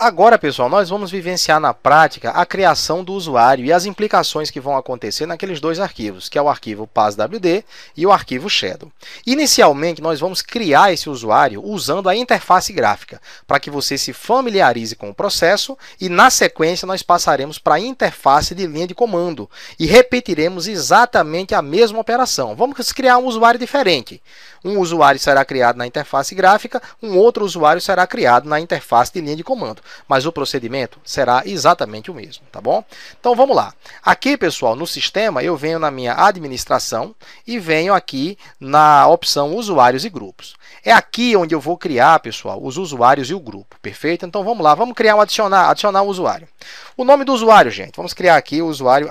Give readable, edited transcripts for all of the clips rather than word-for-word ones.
Agora, pessoal, nós vamos vivenciar na prática a criação do usuário e as implicações que vão acontecer naqueles dois arquivos, que é o arquivo PASWD e o arquivo Shadow. Inicialmente, nós vamos criar esse usuário usando a interface gráfica, para que você se familiarize com o processo e, na sequência, nós passaremos para a interface de linha de comando e repetiremos exatamente a mesma operação. Vamos criar um usuário diferente. Um usuário será criado na interface gráfica, um outro usuário será criado na interface de linha de comando. Mas o procedimento será exatamente o mesmo, tá bom? Então vamos lá. Aqui, pessoal, no sistema, eu venho na minha administração e venho aqui na opção usuários e grupos. É aqui onde eu vou criar, pessoal, os usuários e o grupo, perfeito? Então vamos lá, vamos criar adicionar um usuário. O nome do usuário, gente, vamos criar aqui o usuário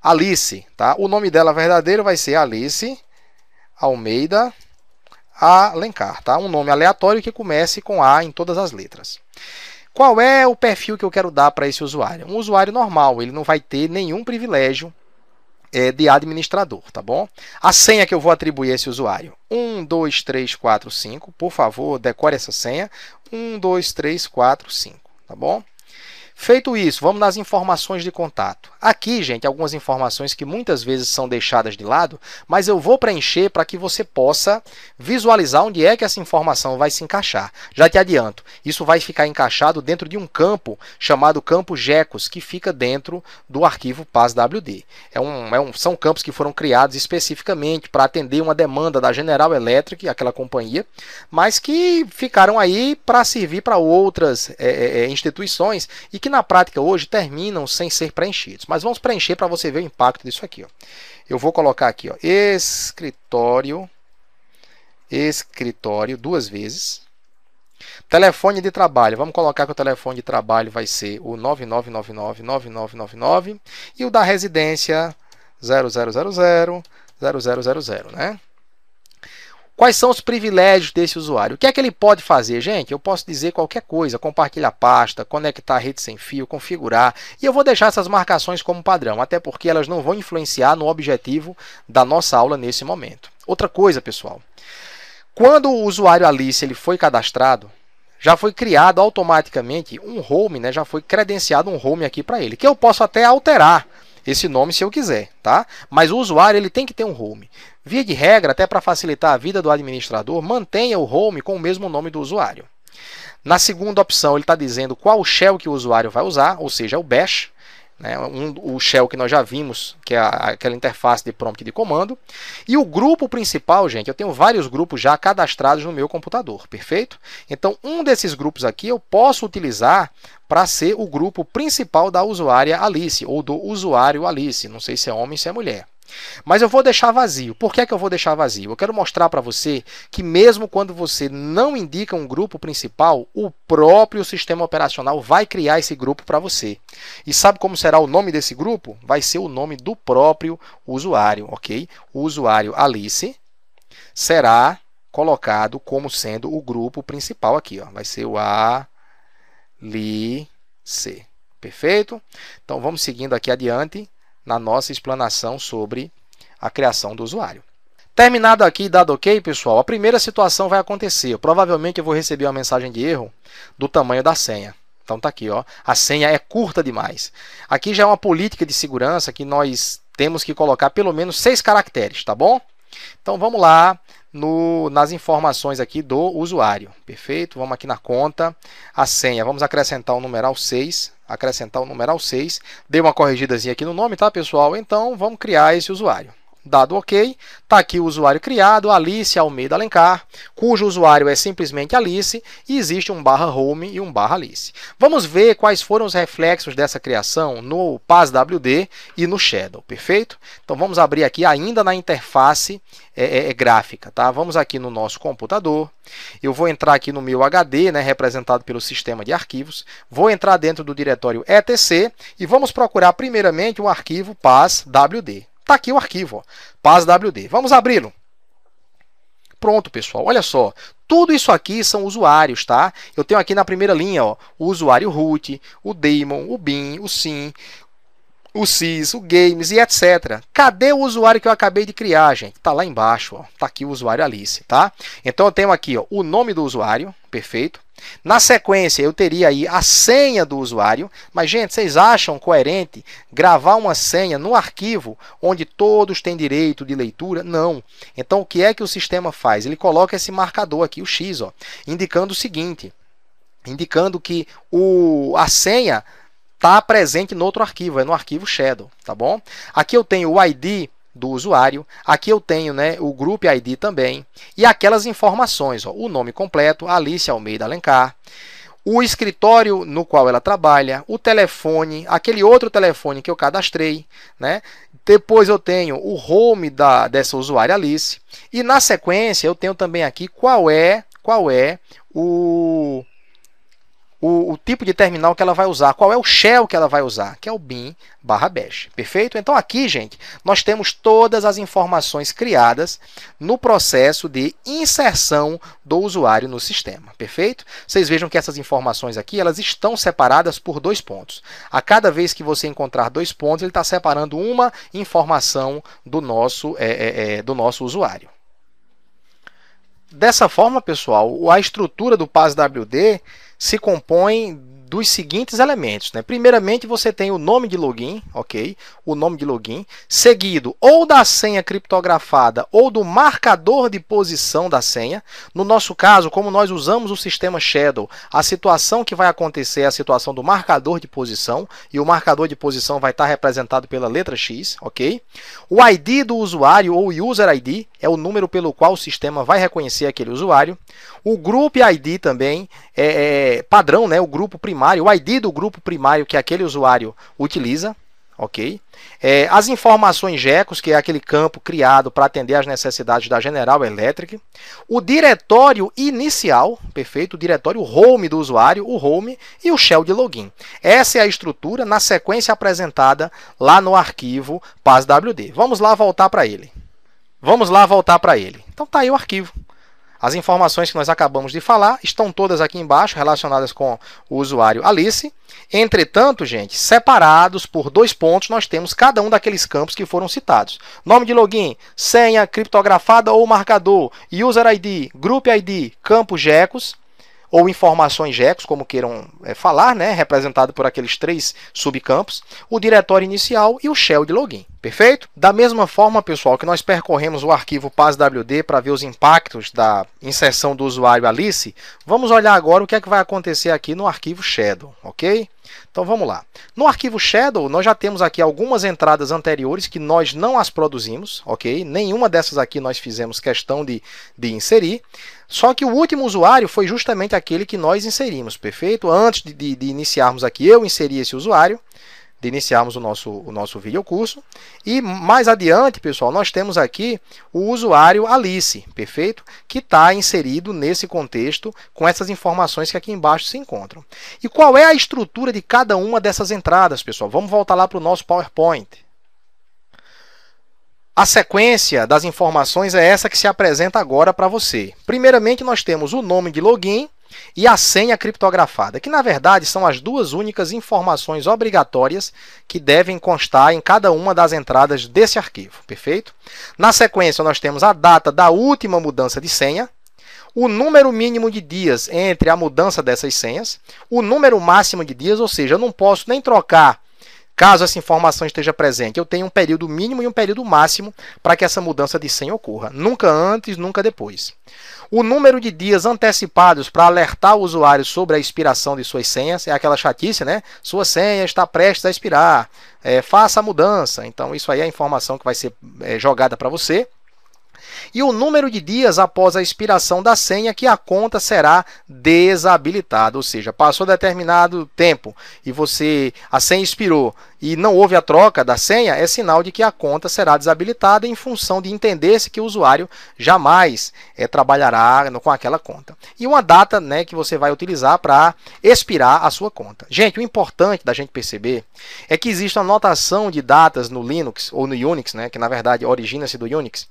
Alice, tá? O nome dela verdadeiro vai ser Alice Almeida Alencar, tá? Um nome aleatório que comece com A em todas as letras. Qual é o perfil que eu quero dar para esse usuário? Um usuário normal, ele não vai ter nenhum privilégio de administrador, tá bom? A senha que eu vou atribuir a esse usuário, 1, 2, 3, 4, 5, por favor, decore essa senha, 1, 2, 3, 4, 5, tá bom? Feito isso, vamos nas informações de contato. Aqui, gente, algumas informações que muitas vezes são deixadas de lado, mas eu vou preencher para que você possa visualizar onde é que essa informação vai se encaixar. Já te adianto, isso vai ficar encaixado dentro de um campo chamado campo GECOS, que fica dentro do arquivo PASWD. São campos que foram criados especificamente para atender uma demanda da General Electric, aquela companhia, mas que ficaram aí para servir para outras instituições e que na prática hoje terminam sem ser preenchidos. Mas vamos preencher para você ver o impacto disso aqui. Ó. Eu vou colocar aqui, ó, escritório duas vezes. Telefone de trabalho, vamos colocar que o telefone de trabalho vai ser o 9999-9999 e o da residência 0000-0000, né? Quais são os privilégios desse usuário? O que é que ele pode fazer, gente? Eu posso dizer qualquer coisa, compartilhar pasta, conectar a rede sem fio, configurar, e eu vou deixar essas marcações como padrão, até porque elas não vão influenciar no objetivo da nossa aula nesse momento. Outra coisa, pessoal, quando o usuário Alice ele foi cadastrado, já foi criado automaticamente um home, né? Já foi credenciado um home aqui para ele, que eu posso até alterar esse nome se eu quiser, tá? Mas o usuário ele tem que ter um home. Via de regra, até para facilitar a vida do administrador, mantenha o home com o mesmo nome do usuário. Na segunda opção, ele está dizendo qual shell que o usuário vai usar, ou seja, o bash, né? O shell que nós já vimos, que é aquela interface de prompt de comando. E o grupo principal, gente, eu tenho vários grupos já cadastrados no meu computador, perfeito? Então, um desses grupos aqui eu posso utilizar para ser o grupo principal da usuária Alice, ou do usuário Alice, não sei se é homem ou se é mulher. Mas eu vou deixar vazio. Por que é que eu vou deixar vazio? Eu quero mostrar para você que mesmo quando você não indica um grupo principal, o próprio sistema operacional vai criar esse grupo para você. E sabe como será o nome desse grupo? Vai ser o nome do próprio usuário, ok? O usuário Alice será colocado como sendo o grupo principal aqui, ó. Vai ser o Alice. Perfeito? Então vamos seguindo aqui adiante na nossa explanação sobre a criação do usuário. Terminado aqui, dado ok, pessoal, a primeira situação vai acontecer. Provavelmente eu vou receber uma mensagem de erro do tamanho da senha. Então tá aqui, ó, a senha é curta demais. Aqui já é uma política de segurança que nós temos que colocar pelo menos 6 caracteres, tá bom? Então vamos lá nas informações aqui do usuário. Perfeito? Vamos aqui na conta. A senha, vamos acrescentar o numeral 6. Dei uma corrigidazinha aqui no nome, tá, pessoal? Então, vamos criar esse usuário. Dado ok, está aqui o usuário criado, Alice Almeida Alencar, cujo usuário é simplesmente Alice, e existe um /home e um /Alice. Vamos ver quais foram os reflexos dessa criação no PASWD e no Shadow, perfeito? Então, vamos abrir aqui ainda na interface gráfica, tá? Vamos aqui no nosso computador, eu vou entrar aqui no meu HD, né, representado pelo sistema de arquivos, vou entrar dentro do diretório etc e vamos procurar primeiramente um arquivo PASWD. Está aqui o arquivo, ó, PASWD. Vamos abri-lo. Pronto, pessoal. Olha só. Tudo isso aqui são usuários, tá? Eu tenho aqui na primeira linha, ó, o usuário root, o daemon, o bin, o sim, o sys, o games e etc. Cadê o usuário que eu acabei de criar, gente? Está lá embaixo, ó. Está aqui o usuário Alice, tá? Então eu tenho aqui, ó, o nome do usuário, perfeito? Na sequência, eu teria aí a senha do usuário, mas, gente, vocês acham coerente gravar uma senha no arquivo onde todos têm direito de leitura? Não. Então, o que é que o sistema faz? Ele coloca esse marcador aqui, o X, ó, indicando o seguinte, indicando que a senha está presente no outro arquivo, é no arquivo Shadow, tá bom? Aqui eu tenho o ID do usuário, aqui eu tenho, né, o Group ID também, e aquelas informações, ó, o nome completo, Alice Almeida Alencar, o escritório no qual ela trabalha, o telefone, aquele outro telefone que eu cadastrei, né? Depois eu tenho o home dessa usuária Alice, e na sequência eu tenho também aqui qual é o tipo de terminal que ela vai usar, qual é o shell que ela vai usar, que é o bin/bash. Perfeito? Então aqui, gente, nós temos todas as informações criadas no processo de inserção do usuário no sistema. Perfeito? Vocês vejam que essas informações aqui, elas estão separadas por 2 pontos. A cada vez que você encontrar 2 pontos, ele está separando uma informação do nosso usuário. Dessa forma, pessoal, a estrutura do PASWD se compõe dos seguintes elementos, né? Primeiramente, você tem o nome de login, ok? O nome de login, seguido ou da senha criptografada ou do marcador de posição da senha. No nosso caso, como nós usamos o sistema Shadow, a situação que vai acontecer é a situação do marcador de posição, e o marcador de posição vai estar representado pela letra X, ok? O ID do usuário, ou User ID, é o número pelo qual o sistema vai reconhecer aquele usuário. O Group ID também é padrão, né? O grupo primário, o ID do grupo primário que aquele usuário utiliza, ok? As informações GECOS, que é aquele campo criado para atender às necessidades da General Electric. O diretório inicial, perfeito? O diretório home do usuário, o home, e o shell de login. Essa é a estrutura na sequência apresentada lá no arquivo PASWD. Vamos lá voltar para ele. Então tá aí o arquivo. As informações que nós acabamos de falar estão todas aqui embaixo, relacionadas com o usuário Alice. Entretanto, gente, separados por 2 pontos, nós temos cada um daqueles campos que foram citados. Nome de login, senha criptografada ou marcador, User ID, Group ID, campo GECOS, ou informações GECOS, como queiram falar, né? Representado por aqueles 3 subcampos, o diretório inicial e o shell de login. Perfeito? Da mesma forma, pessoal, que nós percorremos o arquivo PASWD para ver os impactos da inserção do usuário Alice, vamos olhar agora o que é que vai acontecer aqui no arquivo Shadow, ok? Então vamos lá. No arquivo Shadow, nós já temos aqui algumas entradas anteriores que nós não as produzimos, ok? Nenhuma dessas aqui nós fizemos questão de inserir. Só que o último usuário foi justamente aquele que nós inserimos, perfeito? Antes de iniciarmos aqui, eu inseri esse usuário, de iniciarmos o nosso videocurso. E mais adiante, pessoal, nós temos aqui o usuário Alice, perfeito? Que está inserido nesse contexto com essas informações que aqui embaixo se encontram. E qual é a estrutura de cada uma dessas entradas, pessoal? Vamos voltar lá para o nosso PowerPoint. A sequência das informações é essa que se apresenta agora para você. Primeiramente, nós temos o nome de login e a senha criptografada, que na verdade são as 2 únicas informações obrigatórias que devem constar em cada uma das entradas desse arquivo, perfeito? Na sequência, nós temos a data da última mudança de senha, o número mínimo de dias entre a mudança dessas senhas, o número máximo de dias, ou seja, eu não posso nem trocar caso essa informação esteja presente. Eu tenho um período mínimo e um período máximo para que essa mudança de senha ocorra. Nunca antes, nunca depois. O número de dias antecipados para alertar o usuário sobre a expiração de suas senhas, é aquela chatice, né? Sua senha está prestes a expirar, faça a mudança. Então, isso aí é a informação que vai ser jogada para você. E o número de dias após a expiração da senha que a conta será desabilitada, ou seja, passou determinado tempo e a senha expirou e não houve a troca da senha, é sinal de que a conta será desabilitada em função de entender-se que o usuário jamais trabalhará com aquela conta. E uma data, né, que você vai utilizar para expirar a sua conta. Gente, o importante da gente perceber é que existe uma notação de datas no Linux ou no Unix, né, que na verdade origina-se do Unix,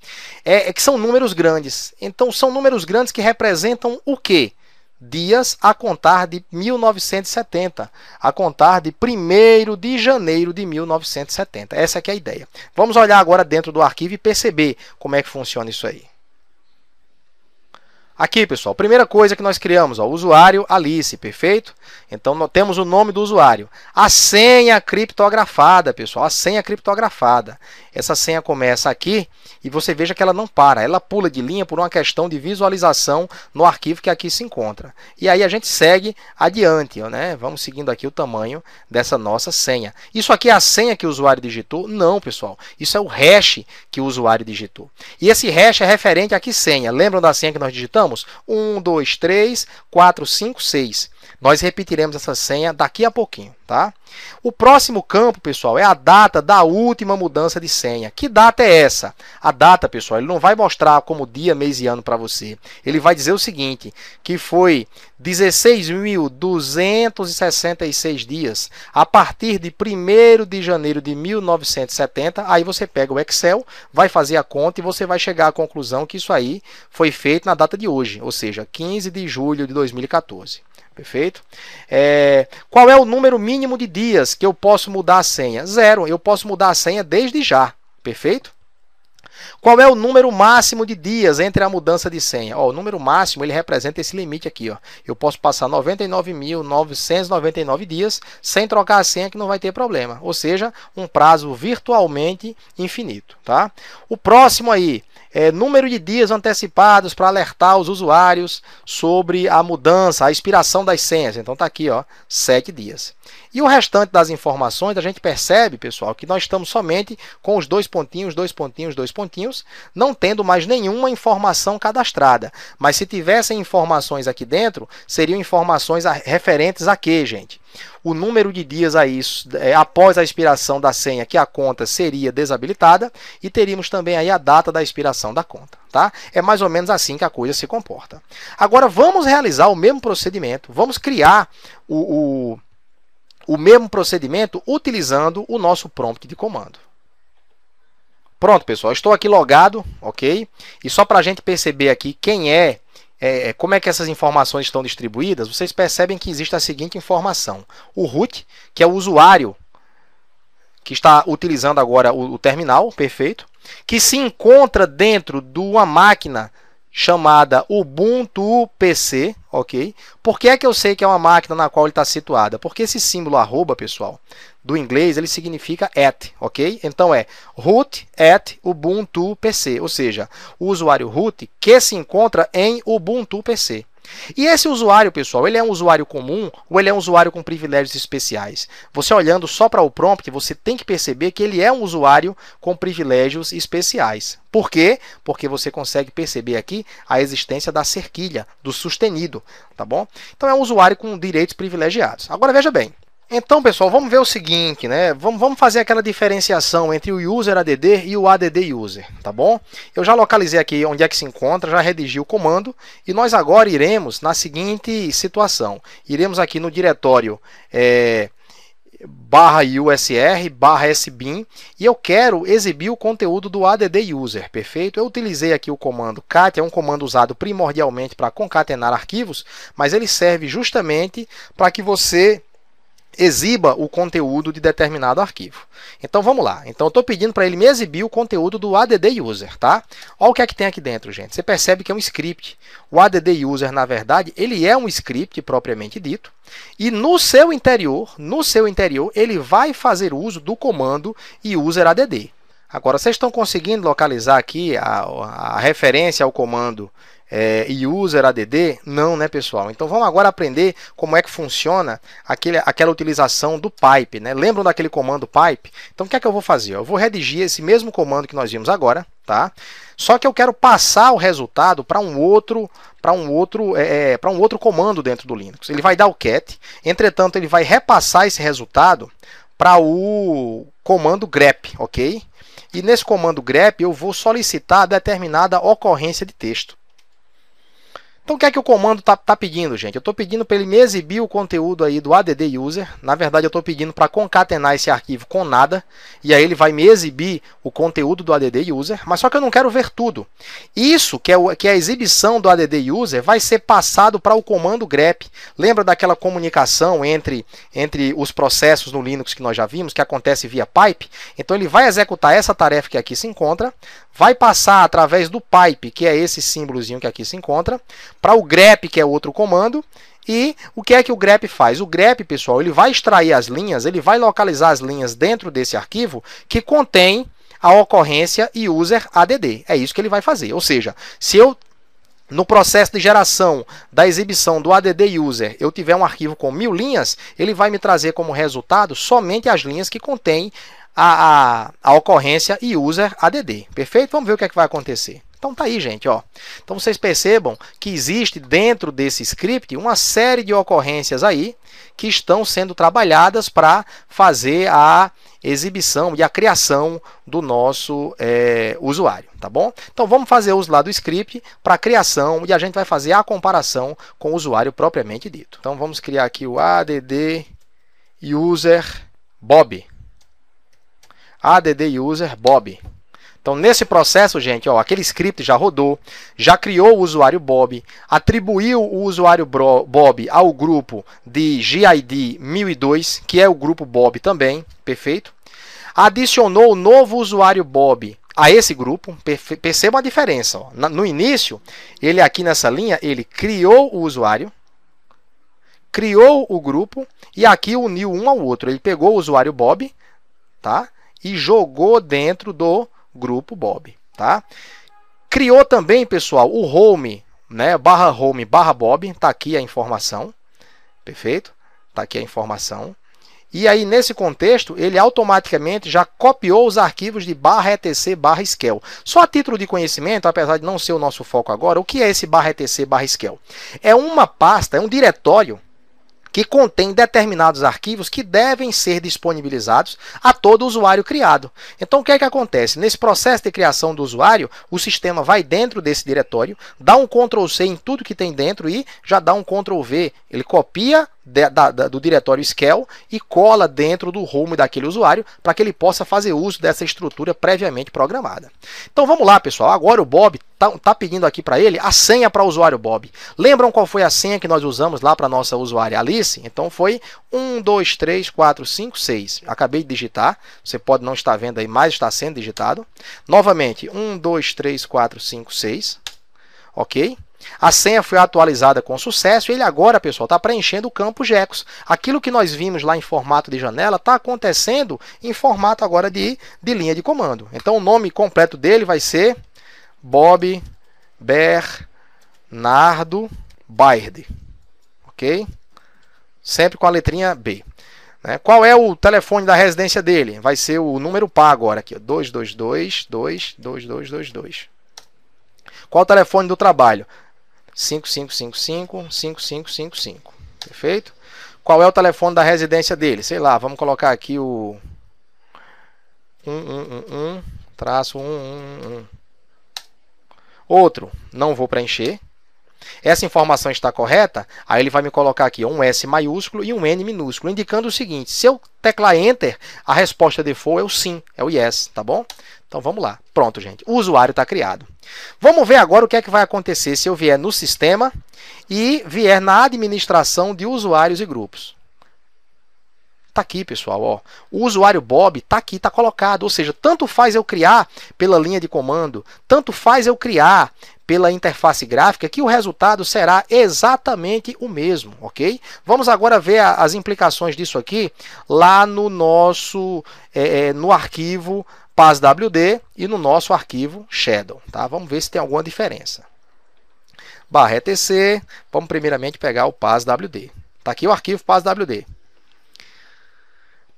que são números grandes. Então, são números grandes que representam o quê? Dias a contar de 1970, a contar de 1º de janeiro de 1970. Essa aqui é a ideia. Vamos olhar agora dentro do arquivo e perceber como é que funciona isso aí. Aqui, pessoal, primeira coisa que nós criamos, ó, usuário Alice, perfeito? Então, nós temos o nome do usuário. A senha criptografada, pessoal, a senha criptografada. Essa senha começa aqui e você veja que ela não para, ela pula de linha por uma questão de visualização no arquivo que aqui se encontra. E aí a gente segue adiante, né? Vamos seguindo aqui o tamanho dessa nossa senha. Isso aqui é a senha que o usuário digitou? Não, pessoal. Isso é o hash que o usuário digitou. E esse hash é referente a que senha? Lembram da senha que nós digitamos? 1, 2, 3, 4, 5, 6. Nós repetiremos essa senha daqui a pouquinho, tá? O próximo campo, pessoal, é a data da última mudança de senha. Que data é essa? A data, pessoal, ele não vai mostrar como dia, mês e ano para você. Ele vai dizer o seguinte, que foi 16.266 dias a partir de 1º de janeiro de 1970. Aí você pega o Excel, vai fazer a conta e você vai chegar à conclusão que isso aí foi feito na data de hoje, ou seja, 15 de julho de 2014. Perfeito? Qual é o número mínimo de dias que eu posso mudar a senha? 0. Eu posso mudar a senha desde já. Perfeito? Qual é o número máximo de dias entre a mudança de senha? Ó, o número máximo ele representa esse limite aqui. Ó. Eu posso passar 99.999 dias sem trocar a senha que não vai ter problema. Ou seja, um prazo virtualmente infinito. Tá? O próximo aí. Número de dias antecipados para alertar os usuários sobre a mudança, a expiração das senhas. Então está aqui, ó, 7 dias. E o restante das informações, a gente percebe, pessoal, que nós estamos somente com os dois pontinhos, não tendo mais nenhuma informação cadastrada. Mas se tivessem informações aqui dentro, seriam informações referentes a quê, gente? O número de dias aí, após a expiração da senha que a conta seria desabilitada e teríamos também aí a data da expiração da conta. Tá? É mais ou menos assim que a coisa se comporta. Agora vamos realizar o mesmo procedimento, vamos criar o mesmo procedimento utilizando o nosso prompt de comando. Pronto, pessoal, estou aqui logado, ok? E só para a gente perceber aqui como é que essas informações estão distribuídas, vocês percebem que existe a seguinte informação. O root, que é o usuário que está utilizando agora o terminal, perfeito, que se encontra dentro de uma máquina chamada Ubuntu PC, ok? Por que é que eu sei que é uma máquina na qual ele está situada? Porque esse símbolo arroba, pessoal, do inglês, ele significa at, ok? Então é root at Ubuntu PC, ou seja, o usuário root que se encontra em Ubuntu PC. E esse usuário, pessoal, ele é um usuário comum ou ele é um usuário com privilégios especiais? Você olhando só para o prompt, você tem que perceber que ele é um usuário com privilégios especiais. Por quê? Porque você consegue perceber aqui a existência da cerquilha, do sustenido, tá bom? Então é um usuário com direitos privilegiados. Agora veja bem. Então, pessoal, vamos ver o seguinte, né? Vamos fazer aquela diferenciação entre o user add e o add user, tá bom? Eu já localizei aqui onde é que se encontra, já redigi o comando e nós agora iremos na seguinte situação. Iremos aqui no diretório /usr/sbin e eu quero exibir o conteúdo do add user, perfeito? Eu utilizei aqui o comando cat, é um comando usado primordialmente para concatenar arquivos, mas ele serve justamente para que você exiba o conteúdo de determinado arquivo. Então vamos lá. Então eu estou pedindo para ele me exibir o conteúdo do add user, tá? Olha o que é que tem aqui dentro, gente. Você percebe que é um script. O add user, na verdade, ele é um script propriamente dito. E no seu interior, ele vai fazer uso do comando useradd. Agora, vocês estão conseguindo localizar aqui a referência ao comando useradd? Não, né, pessoal? Então vamos agora aprender como é que funciona aquela utilização do pipe, né? Lembram daquele comando pipe? Então o que é que eu vou fazer? Eu vou redigir esse mesmo comando que nós vimos agora, tá? Só que eu quero passar o resultado para um outro comando dentro do Linux. Ele vai dar o cat, entretanto ele vai repassar esse resultado para o comando grep, ok? E nesse comando grep eu vou solicitar determinada ocorrência de texto. Então, o que é que o comando tá pedindo, gente? Eu estou pedindo para ele me exibir o conteúdo aí do add user. Na verdade, eu estou pedindo para concatenar esse arquivo com nada. E aí ele vai me exibir o conteúdo do add user. Mas só que eu não quero ver tudo. Isso, que é a exibição do add user, vai ser passado para o comando grep. Lembra daquela comunicação entre os processos no Linux que nós já vimos, que acontece via pipe? Então, ele vai executar essa tarefa que aqui se encontra, vai passar através do pipe, que é esse símbolozinho que aqui se encontra, para o grep, que é outro comando. E o que é que o grep faz? O grep, pessoal, ele vai extrair as linhas, ele vai localizar as linhas dentro desse arquivo que contém a ocorrência user add. É isso que ele vai fazer. Ou seja, se eu, no processo de geração da exibição do add user, eu tiver um arquivo com 1000 linhas, ele vai me trazer como resultado somente as linhas que contêm a ocorrência user add. Perfeito? Vamos ver o que é que vai acontecer. Então tá aí, gente, ó. Então vocês percebam que existe dentro desse script uma série de ocorrências aí que estão sendo trabalhadas para fazer a exibição e a criação do nosso usuário, tá bom? Então vamos fazer uso lá do script para a criação e a gente vai fazer a comparação com o usuário propriamente dito. Então vamos criar aqui o add user Bob. add user Bob. Então, nesse processo, gente, ó, aquele script já rodou, já criou o usuário Bob, atribuiu o usuário Bob ao grupo de GID 1002, que é o grupo Bob também, perfeito? Adicionou o novo usuário Bob a esse grupo, percebam a diferença. Ó. No início, ele aqui nessa linha, ele criou o usuário, criou o grupo e aqui uniu um ao outro. Ele pegou o usuário Bob, tá? E jogou dentro do grupo Bob, tá? Criou também, pessoal, o home, né? /home /Bob, tá aqui a informação, perfeito? Tá aqui a informação. E aí, nesse contexto, ele automaticamente já copiou os arquivos de /etc /skel. Só a título de conhecimento, apesar de não ser o nosso foco agora, o que é esse /etc /skel? É uma pasta, é um diretório que contém determinados arquivos que devem ser disponibilizados a todo usuário criado. Então, o que é que acontece? Nesse processo de criação do usuário, o sistema vai dentro desse diretório, dá um Ctrl+C em tudo que tem dentro e já dá um Ctrl+V. Ele copia do diretório Skel e cola dentro do home daquele usuário para que ele possa fazer uso dessa estrutura previamente programada. Então vamos lá, pessoal. Agora o Bob está pedindo aqui para ele a senha para o usuário Bob. Lembram qual foi a senha que nós usamos lá para a nossa usuária Alice? Então foi 1, 2, 3, 4, 5, 6. Acabei de digitar. Você pode não estar vendo aí, mas está sendo digitado. Novamente, 1, 2, 3, 4, 5, 6. Ok? A senha foi atualizada com sucesso e ele agora, pessoal, está preenchendo o campo GECOS. Aquilo que nós vimos lá em formato de janela está acontecendo em formato agora de linha de comando. Então, o nome completo dele vai ser Bob Bernardo Baird. Ok? Sempre com a letrinha B. Né? Qual é o telefone da residência dele? Vai ser o número par agora, aqui, 222-22222. Qual o telefone do trabalho? 5555-5555. Perfeito? Qual é o telefone da residência dele? Sei lá, vamos colocar aqui o 1111-1111. Outro, não vou preencher. Essa informação está correta? Aí ele vai me colocar aqui um S maiúsculo e um N minúsculo, indicando o seguinte: se eu teclar Enter, a resposta default é o sim, é o yes, tá bom? Então vamos lá. Pronto, gente. O usuário está criado. Vamos ver agora o que é que vai acontecer se eu vier no sistema e vier na administração de usuários e grupos. Está aqui, pessoal. Ó. O usuário Bob está aqui, está colocado. Ou seja, tanto faz eu criar pela linha de comando, tanto faz eu criar pela interface gráfica, que o resultado será exatamente o mesmo, ok? Vamos agora ver as implicações disso aqui lá no nosso no arquivo PASWD e no nosso arquivo Shadow, tá? Vamos ver se tem alguma diferença. /etc, vamos primeiramente pegar o PASWD. Está aqui o arquivo PASWD.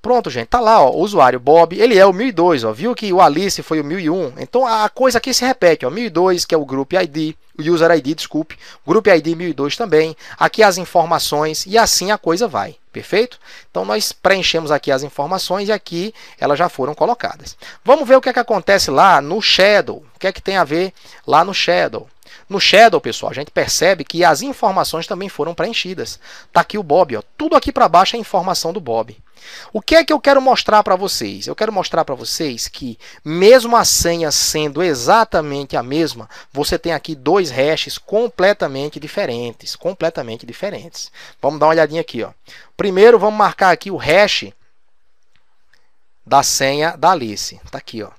Pronto, gente, tá lá, ó, o usuário Bob, ele é o 1002, ó, viu que o Alice foi o 1001, então a coisa aqui se repete, ó, 1002, que é o Group ID, o User ID, desculpe, Group ID 1002 também, aqui as informações e assim a coisa vai, perfeito? Então nós preenchemos aqui as informações e aqui elas já foram colocadas. Vamos ver o que é que acontece lá no Shadow, o que é que tem a ver lá no Shadow. No Shadow, pessoal, a gente percebe que as informações também foram preenchidas. Está aqui o Bob, ó. Tudo aqui para baixo é a informação do Bob. O que é que eu quero mostrar para vocês? Eu quero mostrar para vocês que, mesmo a senha sendo exatamente a mesma, você tem aqui dois hashes completamente diferentes. Vamos dar uma olhadinha aqui, ó. Primeiro, vamos marcar aqui o hash da senha da Alice. Está aqui, ó.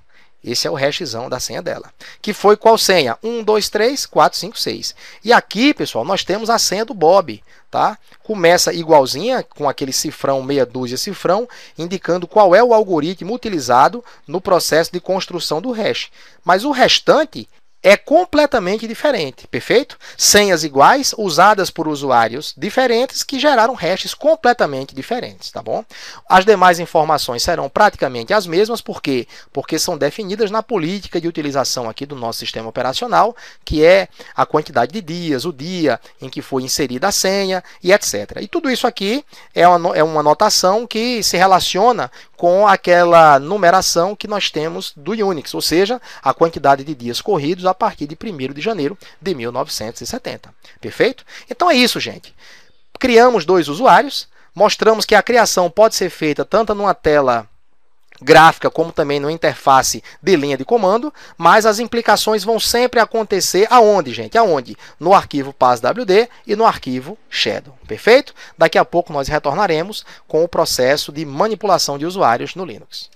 Esse é o hashzão da senha dela. Que foi qual senha? 1, 2, 3, 4, 5, 6. E aqui, pessoal, nós temos a senha do Bob. Tá? Começa igualzinha, com aquele cifrão, meia dúzia cifrão, indicando qual é o algoritmo utilizado no processo de construção do hash. Mas o restante é completamente diferente, perfeito? Senhas iguais, usadas por usuários diferentes, que geraram hashes completamente diferentes, tá bom? As demais informações serão praticamente as mesmas, por quê? Porque são definidas na política de utilização aqui do nosso sistema operacional, que é a quantidade de dias, o dia em que foi inserida a senha e etc. E tudo isso aqui é uma notação que se relaciona com aquela numeração que nós temos do Unix, ou seja, a quantidade de dias corridos a partir de 1º de janeiro de 1970. Perfeito? Então é isso, gente. Criamos dois usuários, mostramos que a criação pode ser feita tanto numa tela gráfica como também numa interface de linha de comando, mas as implicações vão sempre acontecer aonde, gente? Aonde? No arquivo PASWD e no arquivo Shadow. Perfeito? Daqui a pouco nós retornaremos com o processo de manipulação de usuários no Linux.